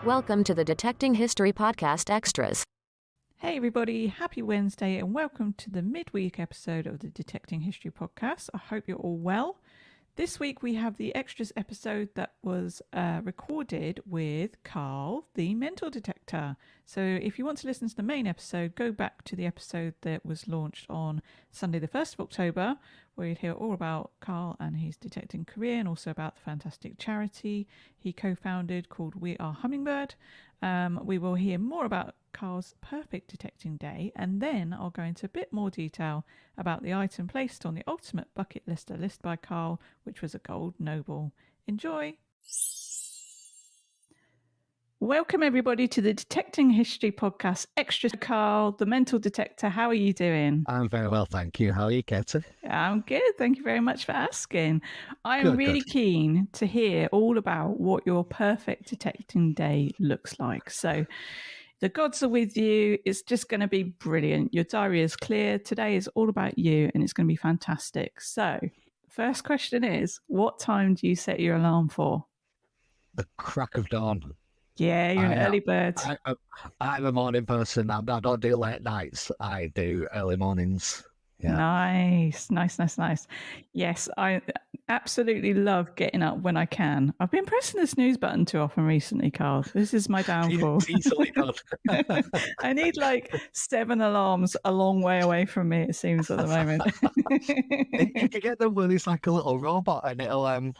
Welcome to the Detecting History Podcast Extras. Hey everybody, happy Wednesday and welcome to the midweek episode of the Detecting History Podcast. I hope you're all well. This week we have the extras episode that was recorded with Karl, the mental detector. So if you want to listen to the main episode, go back to the episode that was launched on Sunday the 1st of October, where you'd hear all about Karl and his detecting career and also about the fantastic charity he co-founded called We Are Hummingbird. We will hear more about Karl's perfect detecting day, and then I'll go into a bit more detail about the item placed on the ultimate bucket lister list by Karl, which was a gold noble. Enjoy! Welcome everybody to the Detecting History Podcast Extra. Karl, the mental detector, how are you doing? I'm very well, thank you. How are you, Katie? I'm good. Thank you very much for asking. I'm really keen to hear all about what your perfect detecting day looks like. So the gods are with you. It's just going to be brilliant. Your diary is clear. Today is all about you and it's going to be fantastic. So first question is, what time do you set your alarm for? The crack of dawn. Yeah, you're an early bird. I'm a morning person. I don't do late nights. I do early mornings. Yeah. Nice. Yes, I absolutely love getting up when I can. I've been pressing the snooze button too often recently, Karl. This is my downfall. Easily done. I need like 7 alarms a long way away from me, it seems, at the moment. You can get them when it's like a little robot and it'll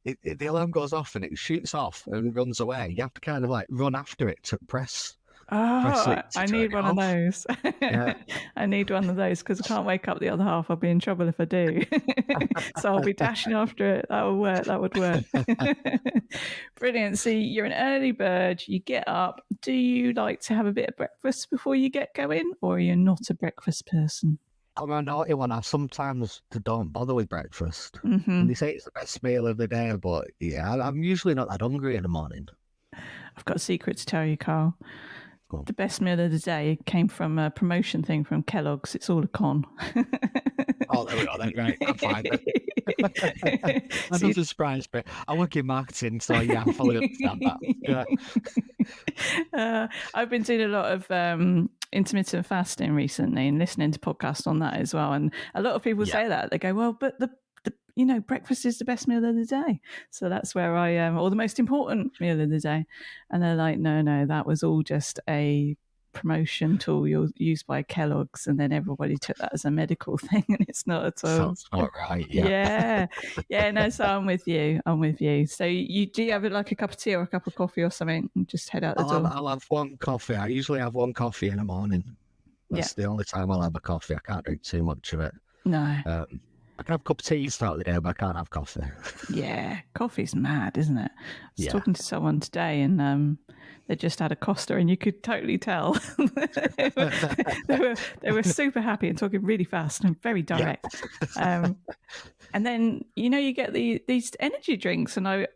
the alarm goes off and it shoots off and runs away. You have to kind of like run after it to press. Oh, I need one of those. Yeah. I need one of those because I can't wake up the other half. I'll be in trouble if I do. So I'll be dashing after it. That would work. Brilliant. So you're an early bird. You get up. Do you like to have a bit of breakfast before you get going, or are you not a breakfast person? I'm a naughty one. I sometimes don't bother with breakfast. Mm-hmm. And they say it's the best meal of the day, but yeah, I'm usually not that hungry in the morning. I've got a secret to tell you, Karl. Cool. The best meal of the day came from a promotion thing from Kellogg's. It's all a con. Oh, there we go then. Right, I'm fine. That doesn't surprise me. I work in marketing, so yeah, I fully understand that. Yeah. I've been doing a lot of intermittent fasting recently and listening to podcasts on that as well. And a lot of people say that. They go, well, but the breakfast is the best meal of the day. So that's where I am, or the most important meal of the day. And they're like, no, that was all just a promotion tool used by Kellogg's, and then everybody took that as a medical thing, and it's not at all. Sounds not right. Yeah. No, so I'm with you. So do you have like a cup of tea or a cup of coffee or something and just head out the door? I'll have one coffee. I usually have one coffee in the morning. That's the only time I'll have a coffee. I can't drink too much of it. No. I can have a cup of tea throughout the day, but I can't have coffee. Yeah, coffee's mad, isn't it? I was talking to someone today and they just had a Costa and you could totally tell. they were super happy and talking really fast and very direct. Yeah. And then, you get these energy drinks and I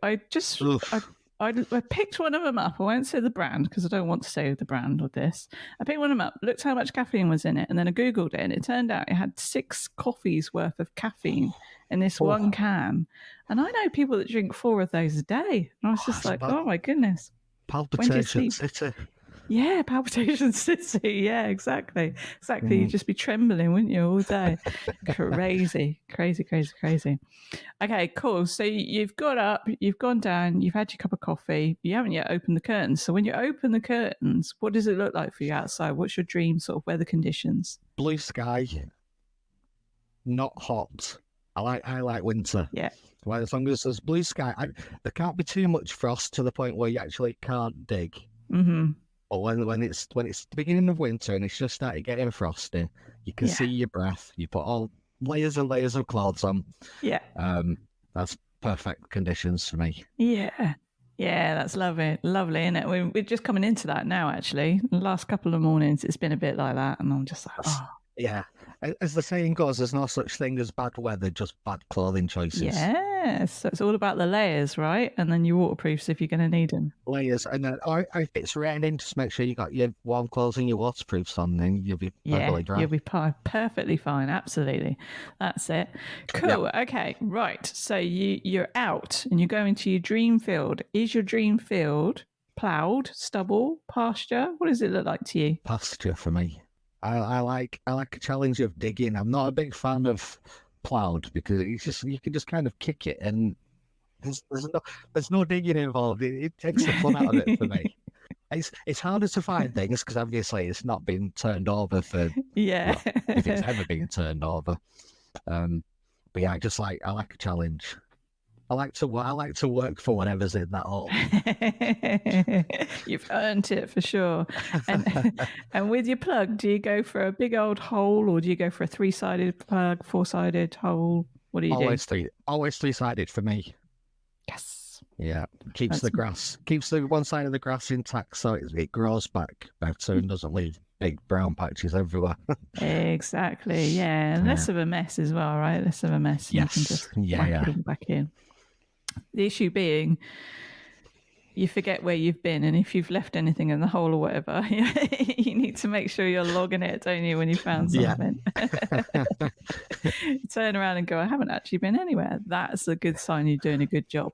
picked one of them up. I won't say the brand because I don't want to say the brand of this. I picked one of them up, looked how much caffeine was in it, and then I Googled it, and it turned out it had 6 coffees worth of caffeine in this one can. And I know people that drink 4 of those a day. And I was just like, oh my goodness. Palpitation City. Yeah, Palpitation City. Yeah, exactly. You'd just be trembling, wouldn't you, all day? Crazy. Okay, cool. So you've got up, you've gone down, you've had your cup of coffee, you haven't yet opened the curtains. So when you open the curtains, what does it look like for you outside? What's your dream sort of weather conditions? Blue sky, not hot. I like winter. Yeah. Well, as long as there's blue sky, there can't be too much frost to the point where you actually can't dig. Mm-hmm. But when it's the beginning of winter and it's just started getting frosty, you can see your breath. You put all layers and layers of clothes on. Yeah. That's perfect conditions for me. Yeah. Yeah, that's lovely, isn't it? We're just coming into that now, actually. The last couple of mornings, it's been a bit like that, and I'm just like, oh. Yeah. As the saying goes, there's no such thing as bad weather, just bad clothing choices. Yes. So it's all about the layers, right? And then your waterproofs if you're going to need them. Layers. And then if it's raining, just make sure you got your warm clothes and your waterproofs on, then you'll be perfectly dry. You'll be perfectly fine. Absolutely. That's it. Cool. Yep. Okay. Right. So you're out and you're going to your dream field. Is your dream field ploughed, stubble, pasture? What does it look like to you? Pasture for me. I like a challenge of digging. I'm not a big fan of ploughed because you can just kind of kick it and there's no digging involved. It takes the fun out of it for me. It's harder to find things because obviously it's not been turned over for Yeah. well, if it's ever been turned over. But yeah, I like a challenge. I like to work for whatever's in that hole. You've earned it for sure. And with your plug, do you go for a big old hole or do you go for a 3-sided plug, 4-sided hole? What do you do? Always 3-sided for me. Yes. Yeah, keeps the one side of the grass intact so it grows back better and doesn't leave big brown patches everywhere. Exactly. Yeah, and less of a mess as well, right? Less of a mess. Yes. You can just whack it all back in. The issue being, you forget where you've been, and if you've left anything in the hole or whatever, you need to make sure you're logging it, don't you, when you found something? You turn around and go, I haven't actually been anywhere. That's a good sign you're doing a good job.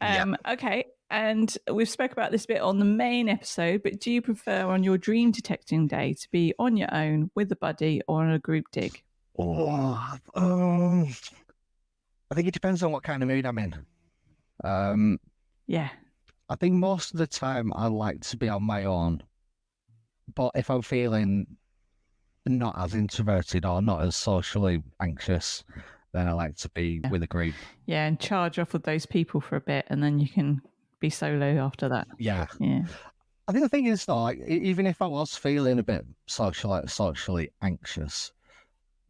Okay, and we've spoke about this a bit on the main episode, but do you prefer on your dream detecting day to be on your own with a buddy or on a group dig? I think it depends on what kind of mood I'm in. Yeah. I think most of the time I like to be on my own, but if I'm feeling not as introverted or not as socially anxious, then I like to be with a group. Yeah, and charge off with those people for a bit, and then you can be solo after that. Yeah. Yeah. I think the thing is, though, like, even if I was feeling a bit socially anxious,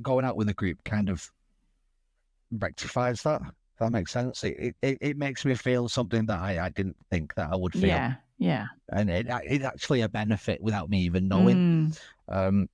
going out with a group kind of rectifies that. If that makes sense. It makes me feel something that I didn't think that I would feel. Yeah. And it's actually a benefit without me even knowing. So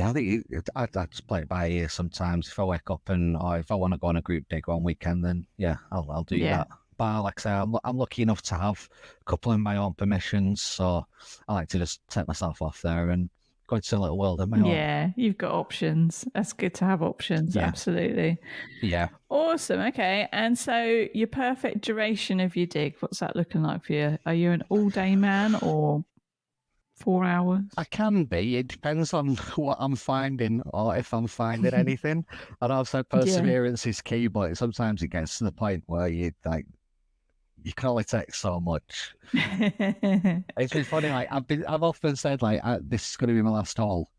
yeah, I think I just play it by ear sometimes. If I wake up or if I want to go on a group dig one weekend, then yeah, I'll do that. But like I say, I'm lucky enough to have a couple of my own permissions, so I like to just take myself off there and go into a little world of my own. Yeah, you've got options. That's good to have options. Yeah. Absolutely. Yeah. Awesome. Okay. And so your perfect duration of your dig, what's that looking like for you? Are you an all-day man or 4 hours? I can be. It depends on what I'm finding or if I'm finding anything. And also perseverance is key, but sometimes it gets to the point where you can only take so much. It's been funny. Like I've often said, like this is going to be my last haul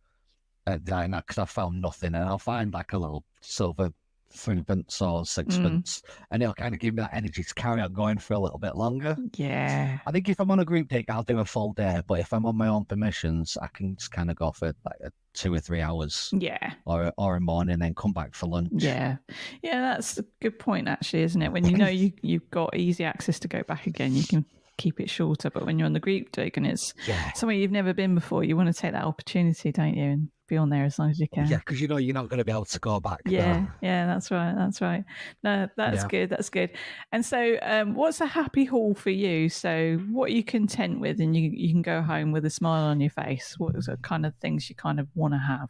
at diner because I found nothing, and I'll find like a little silver 3pence or 6pence, and it'll kind of give me that energy to carry on going for a little bit longer. Yeah. I think if I'm on a group dig, I'll do a full day, but if I'm on my own permissions, I can just kind of go for like 2 or 3 hours. Yeah. Or a morning, then come back for lunch. Yeah. Yeah, that's a good point, actually, isn't it? When you know you've got easy access to go back again, you can keep it shorter. But when you're on the group dig and it's somewhere you've never been before, you want to take that opportunity, don't you? And be on there as long as you can. Yeah, because you know you're not going to be able to go back. Yeah, that's right. No, that's good. That's good. And so, what's a happy haul for you? So, what are you content with, and you can go home with a smile on your face? What are the kind of things you kind of want to have?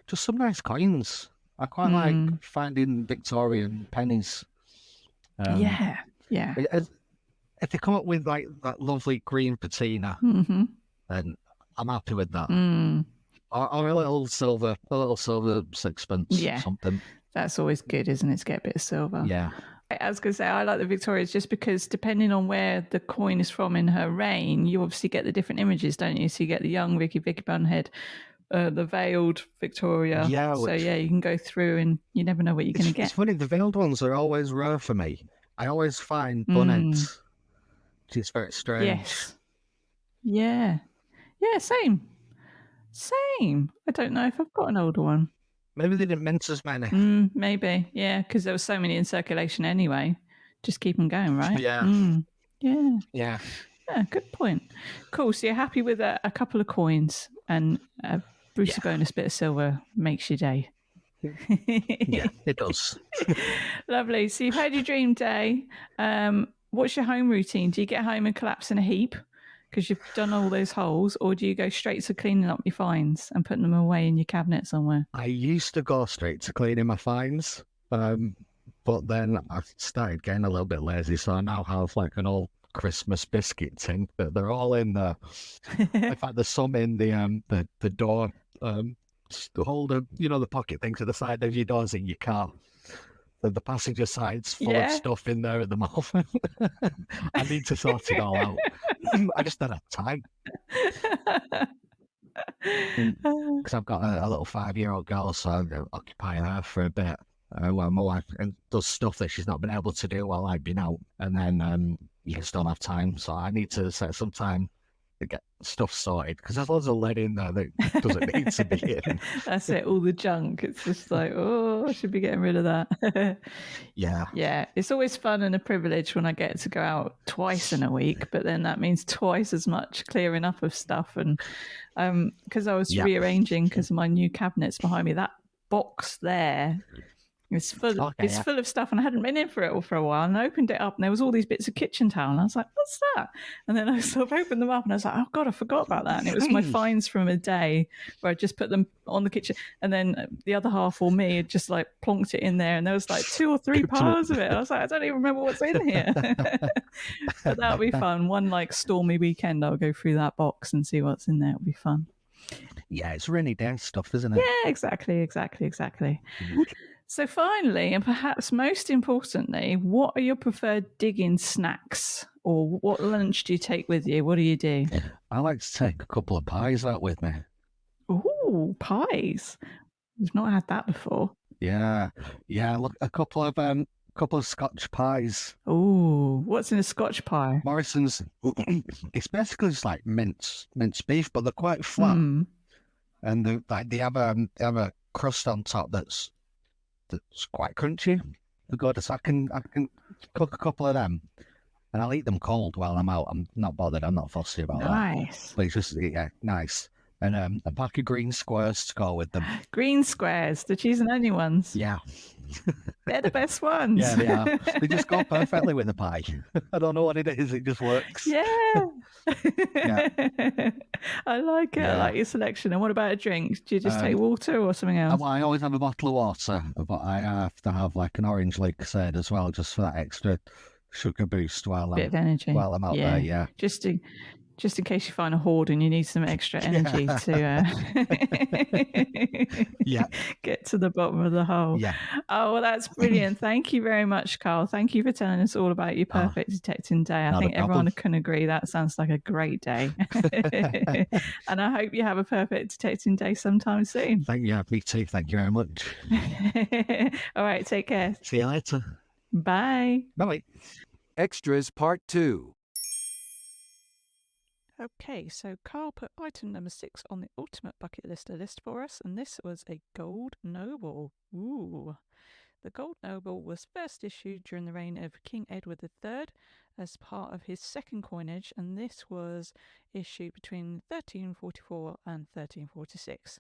Just some nice coins. I quite like finding Victorian pennies. Yeah. If they come up with like that lovely green patina, then I'm happy with that. Or a little silver 6pence or something. That's always good, isn't it, to get a bit of silver? Yeah. I was going to say, I like the Victorias just because depending on where the coin is from in her reign, you obviously get the different images, don't you? So you get the young Vicky Bunhead, the veiled Victoria. Yeah. So you can go through and you never know what you're going to get. It's funny, the veiled ones are always rare for me. I always find bunheads. It's very strange. Yes. Yeah. Yeah, same. I don't know if I've got an older one. Maybe they didn't mint as many. Maybe, yeah, because there were so many in circulation anyway. Just keep them going, right? Yeah. Yeah, good point. Cool, so you're happy with a couple of coins and a Brucey bonus bit of silver makes your day. Yeah, it does. Lovely. So you've had your dream day. What's your home routine? Do you get home and collapse in a heap because you've done all those holes, or do you go straight to cleaning up your finds and putting them away in your cabinet somewhere? I used to go straight to cleaning my finds, but But then I started getting a little bit lazy, so I now have like an old Christmas biscuit tin that they're all in there. In fact, there's some in the door the holder, the pocket thing to the side of your doors in your car. The passenger side's full of stuff in there at the moment. I need to sort it all out. I just don't have time. Because I've got a little 5-year-old girl, so I occupy her for a bit. While my wife does stuff that she's not been able to do while I've been out, and then you just don't have time. So I need to set some time to get stuff sorted because there's loads of lead in there that doesn't need to be in. That's it, all the junk. It's just like, I should be getting rid of that. Yeah. It's always fun and a privilege when I get to go out twice in a week, but then that means twice as much clearing up of stuff. And because I was rearranging because of my new cabinets behind me, that box there. It's full of stuff, and I hadn't been in for it for a while. And I opened it up, and there was all these bits of kitchen towel. And I was like, "What's that?" And then I sort of opened them up, and I was like, "Oh God, I forgot about that." And it was my finds from a day where I just put them on the kitchen, and then the other half, or me, had just like plonked it in there, and there was like 2 or 3 piles of it. I was like, I don't even remember what's in here. But that'll be fun. One like stormy weekend, I'll go through that box and see what's in there. It'll be fun. Yeah, it's rainy day stuff, isn't it? Yeah, exactly. So finally, and perhaps most importantly, what are your preferred digging snacks? Or what lunch do you take with you? What do you do? I like to take a couple of pies out with me. Ooh, pies. We've not had that before. Yeah. Look, a couple of Scotch pies. Ooh, what's in a Scotch pie? Morrison's. It's basically just like minced beef, but they're quite flat, and they have a crust on top that's quite crunchy. Good, so I can cook a couple of them, and I'll eat them cold while I'm out. I'm not bothered. I'm not fussy about that. Nice. But it's just nice. And a pack of green squares to go with them. Green squares, the cheese and onion ones. Yeah. They're the best ones. Yeah, they are. They just go perfectly with the pie. I don't know what it is. It just works. Yeah. I like it. Yeah. I like your selection. And what about a drink? Do you just take water or something else? I always have a bottle of water, but I have to have like an orange Lucozade as well, just for that extra sugar boost while Bit of energy. While I'm out there. Yeah. Just in case you find a hoard and you need some extra energy to get to the bottom of the hole. Yeah. Oh, well, that's brilliant. Thank you very much, Karl. Thank you for telling us all about your perfect detecting day. I think everyone can agree that sounds like a great day. And I hope you have a perfect detecting day sometime soon. Thank you. Me too. Thank you very much. All right. Take care. See you later. Bye. Bye. Extras Part 2. Okay, so Karl put item number 6 on the ultimate bucket lister list for us, and this was a gold noble. Ooh. The gold noble was first issued during the reign of King Edward III as part of his second coinage, and this was issued between 1344 and 1346.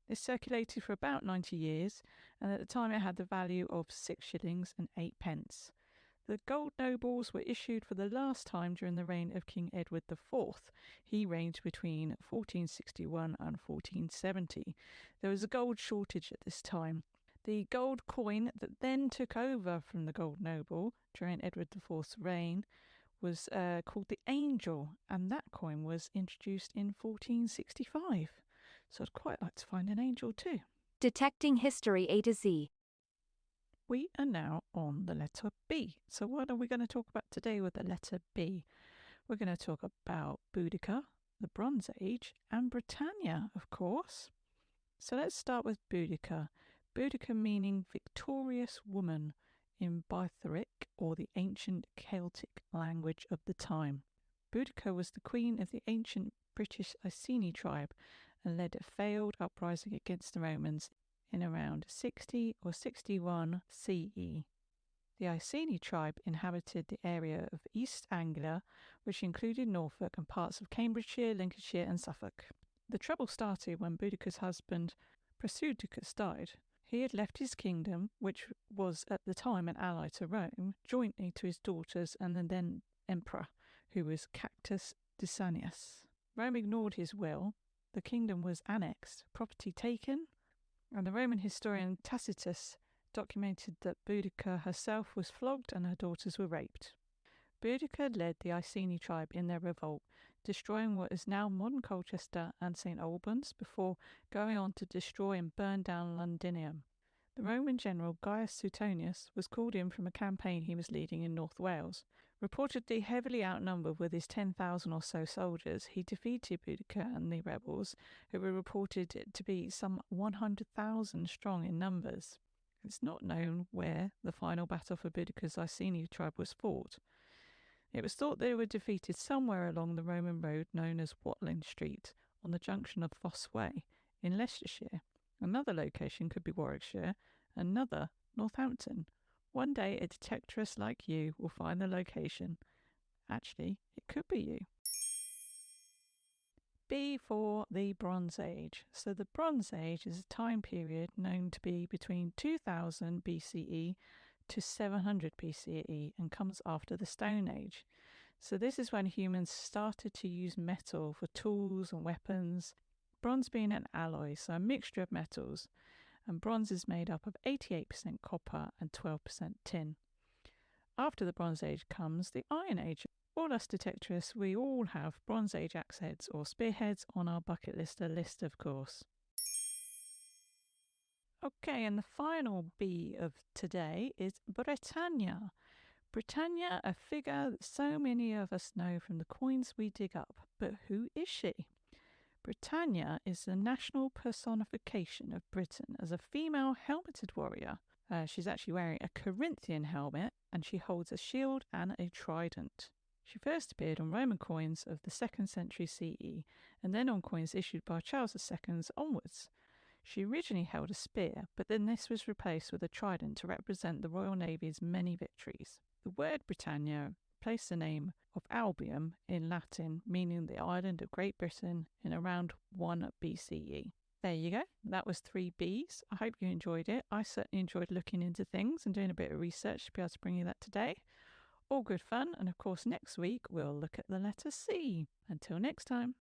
This circulated for about 90 years, and at the time it had the value of 6 shillings and 8 pence. The gold nobles were issued for the last time during the reign of King Edward IV. He reigned between 1461 and 1470. There was a gold shortage at this time. The gold coin that then took over from the gold noble during Edward IV's reign was called the Angel, and that coin was introduced in 1465. So I'd quite like to find an angel too. Detecting history A to Z. We are now on the letter B. So what are we going to talk about today with the letter B? We're going to talk about Boudica, the Bronze Age, and Britannia, of course. So let's start with Boudica. Boudica meaning victorious woman in Brytharic, or the ancient Celtic language of the time. Boudica was the queen of the ancient British Iceni tribe and led a failed uprising against the Romans in around 60 or 61 CE. The Iceni tribe inhabited the area of East Anglia, which included Norfolk and parts of Cambridgeshire, Lincolnshire and Suffolk. The trouble started when Boudica's husband, Prasutagus, died. He had left his kingdom, which was at the time an ally to Rome, jointly to his daughters and the then emperor, who was Cactus Dicanius. Rome ignored his will. The kingdom was annexed, property taken, and the Roman historian Tacitus documented that Boudica herself was flogged and her daughters were raped. Boudica led the Iceni tribe in their revolt, destroying what is now modern Colchester and St Albans before going on to destroy and burn down Londinium. The Roman general Gaius Suetonius was called in from a campaign he was leading in North Wales. Reportedly heavily outnumbered with his 10,000 or so soldiers, he defeated Boudica and the rebels, who were reported to be some 100,000 strong in numbers. It's not known where the final battle for Boudica's Iceni tribe was fought. It was thought they were defeated somewhere along the Roman road known as Watling Street, on the junction of Foss Way, in Leicestershire. Another location could be Warwickshire, another Northampton. One day a detectorist like you will find the location. Actually, it could be you. B for the Bronze Age. So the Bronze Age is a time period known to be between 2000 BCE to 700 BCE and comes after the Stone Age. So this is when humans started to use metal for tools and weapons, bronze being an alloy, so a mixture of metals, and bronze is made up of 88% copper and 12% tin. After the Bronze Age comes the Iron Age. All us detectorists, we all have Bronze Age axe heads or spearheads on our bucket list, of course. Okay, and the final B of today is Britannia. Britannia, a figure that so many of us know from the coins we dig up. But who is she? Britannia is the national personification of Britain as a female helmeted warrior. She's actually wearing a Corinthian helmet and she holds a shield and a trident. She first appeared on Roman coins of the 2nd century CE and then on coins issued by Charles II onwards. She originally held a spear, but then this was replaced with a trident to represent the Royal Navy's many victories. The word Britannia replaced the name of Albion in Latin, meaning the island of Great Britain, in around 1 BCE. There you go. That was 3 Bs. I hope you enjoyed it. I certainly enjoyed looking into things and doing a bit of research to be able to bring you that today. All good fun. And of course, next week we'll look at the letter C. Until next time.